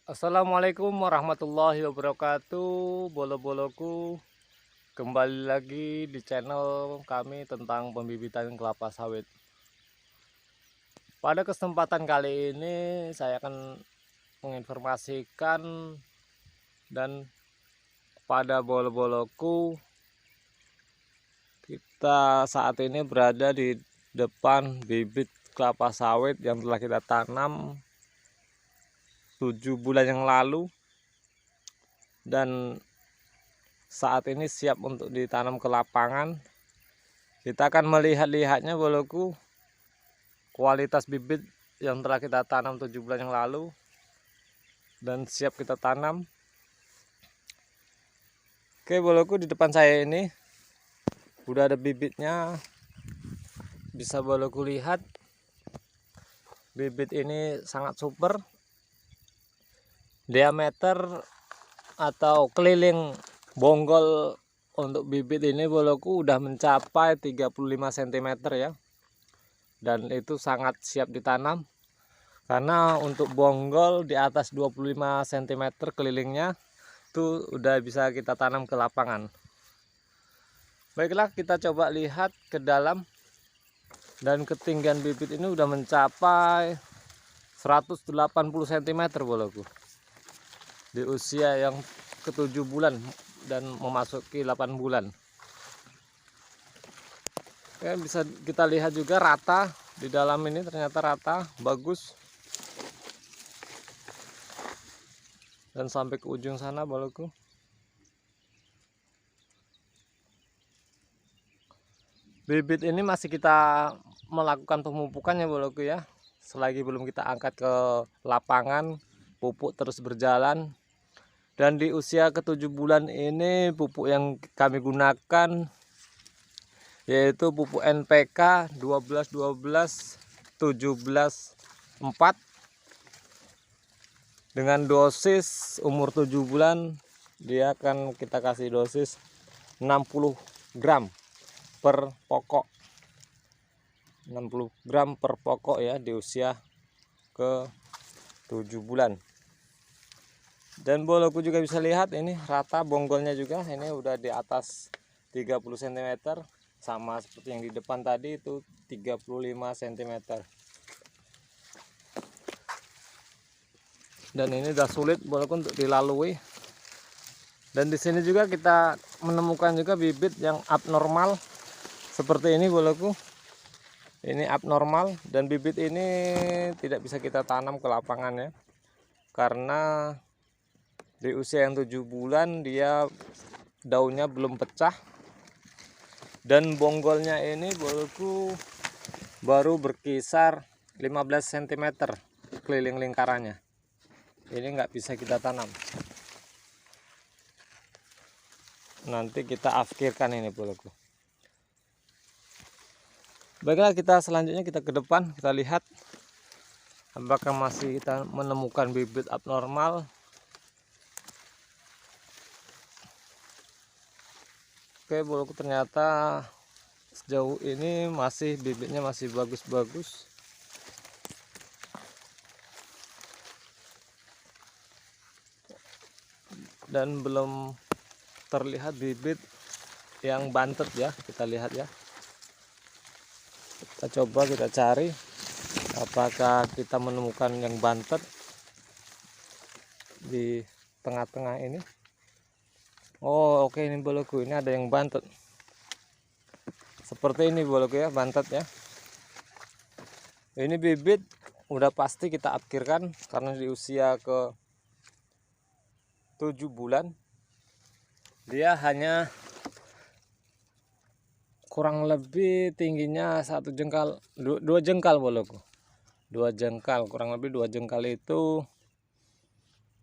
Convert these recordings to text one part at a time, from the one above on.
Assalamualaikum warahmatullahi wabarakatuh, bolo-boloku. Kembali lagi di channel kami tentang pembibitan kelapa sawit. Pada kesempatan kali ini saya akan menginformasikan dan pada bolo-boloku, kita saat ini berada di depan bibit kelapa sawit yang telah kita tanam 7 bulan yang lalu dan saat ini siap untuk ditanam ke lapangan. Kita akan melihatnya boloku, kualitas bibit yang telah kita tanam 7 bulan yang lalu dan siap kita tanam. Oke boloku, di depan saya ini udah ada bibitnya. Bisa boloku lihat, bibit ini sangat super. Diameter atau keliling bonggol untuk bibit ini boloku udah mencapai 35 cm ya. Dan itu sangat siap ditanam. Karena untuk bonggol di atas 25 cm kelilingnya itu udah bisa kita tanam ke lapangan. Baiklah, kita coba lihat ke dalam. Dan ketinggian bibit ini udah mencapai 180 cm boloku. Di usia yang ke-7 bulan dan memasuki 8 bulan. Oke, bisa kita lihat juga rata di dalam ini, ternyata rata, bagus. Dan sampai ke ujung sana boloku. Bibit ini masih kita melakukan pemupukan ya boloku ya. Selagi belum kita angkat ke lapangan, pupuk terus berjalan. Dan di usia ke-7 bulan ini pupuk yang kami gunakan yaitu pupuk NPK 12 12 17 4 dengan dosis umur 7 bulan. Dia akan kita kasih dosis 60 gram per pokok, 60 gram per pokok ya di usia ke 7 bulan. Dan boloku juga bisa lihat ini rata bonggolnya juga, ini udah di atas 30 cm, sama seperti yang di depan tadi itu 35 cm. Dan ini udah sulit boloku untuk dilalui. Dan di sini juga kita menemukan juga bibit yang abnormal seperti ini boloku. Ini abnormal dan bibit ini tidak bisa kita tanam ke lapangan ya. Karena di usia yang 7 bulan dia daunnya belum pecah. Dan bonggolnya ini boloku baru berkisar 15 cm keliling lingkarannya. Ini nggak bisa kita tanam. Nanti kita afkirkan ini boloku. Baiklah, kita selanjutnya kita ke depan, kita lihat apakah masih kita menemukan bibit abnormal. Oke boloku, ternyata sejauh ini masih bibitnya masih bagus-bagus. Dan belum terlihat bibit yang bantet ya, kita lihat ya. Kita coba kita cari apakah kita menemukan yang bantet di tengah-tengah ini. Oh oke, ini boloku, ini ada yang bantet seperti ini boloku ya, bantet ya. Ini bibit udah pasti kita akhirkan karena di usia ke 7 bulan dia hanya kurang lebih tingginya 1 jengkal, 2 jengkal boloku, 2 jengkal, kurang lebih 2 jengkal itu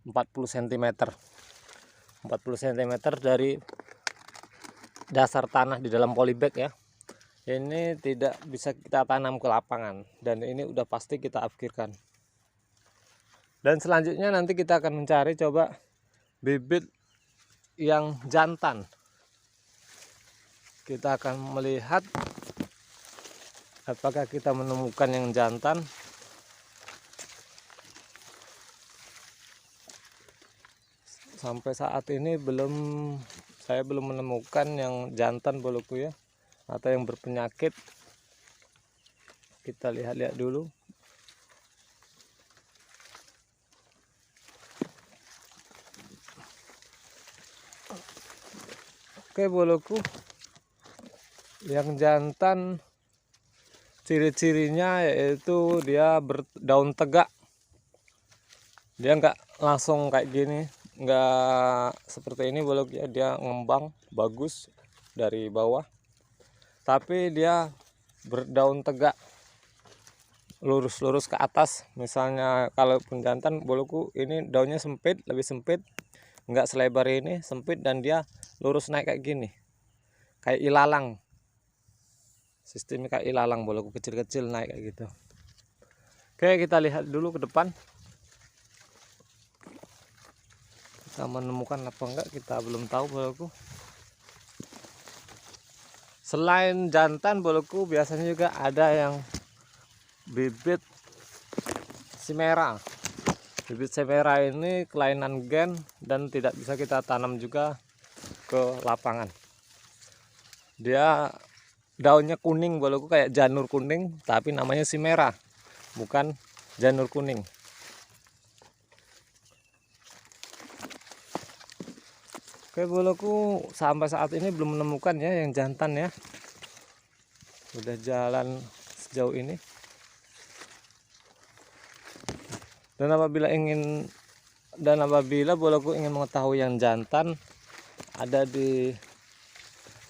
40 cm 40 cm dari dasar tanah di dalam polybag ya. Ini tidak bisa kita tanam ke lapangan dan ini udah pasti kita akhirkan. Dan selanjutnya nanti kita akan mencari coba bibit yang jantan. Kita akan melihat apakah kita menemukan yang jantan. sampai saat ini saya belum menemukan yang jantan boloku ya, atau yang berpenyakit. Kita lihat-lihat dulu. Oke boloku, yang jantan ciri-cirinya yaitu dia berdaun tegak. Dia nggak langsung kayak gini, nggak seperti ini boloku ya. Dia ngembang bagus dari bawah, tapi dia berdaun tegak, lurus-lurus ke atas. Misalnya kalau jantan boloku, ini daunnya sempit, lebih sempit, nggak selebar ini, sempit, dan dia lurus naik kayak gini, kayak ilalang. Sistemnya kayak ilalang boloku, kecil-kecil naik kayak gitu. Oke, kita lihat dulu ke depan. Kita menemukan apa enggak, kita belum tahu boloku. Selain jantan boloku, biasanya juga ada yang bibit simera. Bibit simera ini kelainan gen dan tidak bisa kita tanam juga ke lapangan. Dia daunnya kuning boloku, kayak janur kuning, tapi namanya simera, bukan janur kuning. Oke boloku, sampai saat ini belum menemukan ya yang jantan ya. Udah jalan sejauh ini. Dan apabila boloku ingin mengetahui yang jantan, ada di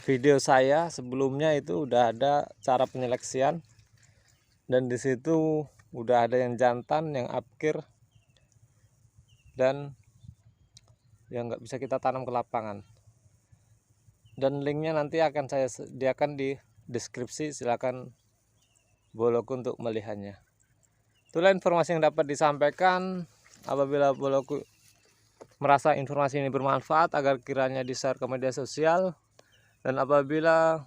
video saya sebelumnya, itu udah ada cara penyeleksian, dan di situ udah ada yang jantan, yang apkir, dan yang nggak bisa kita tanam ke lapangan. Dan linknya nanti akan saya sediakan di deskripsi, silakan boloku untuk melihatnya. Itulah informasi yang dapat disampaikan. Apabila boloku merasa informasi ini bermanfaat, agar kiranya di-share ke media sosial. Dan apabila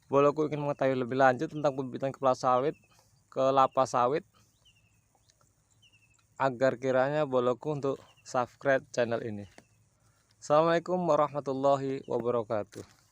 boloku ingin mengetahui lebih lanjut tentang pembibitan kelapa sawit, agar kiranya boloku untuk subscribe channel ini. Assalamualaikum warahmatullahi wabarakatuh.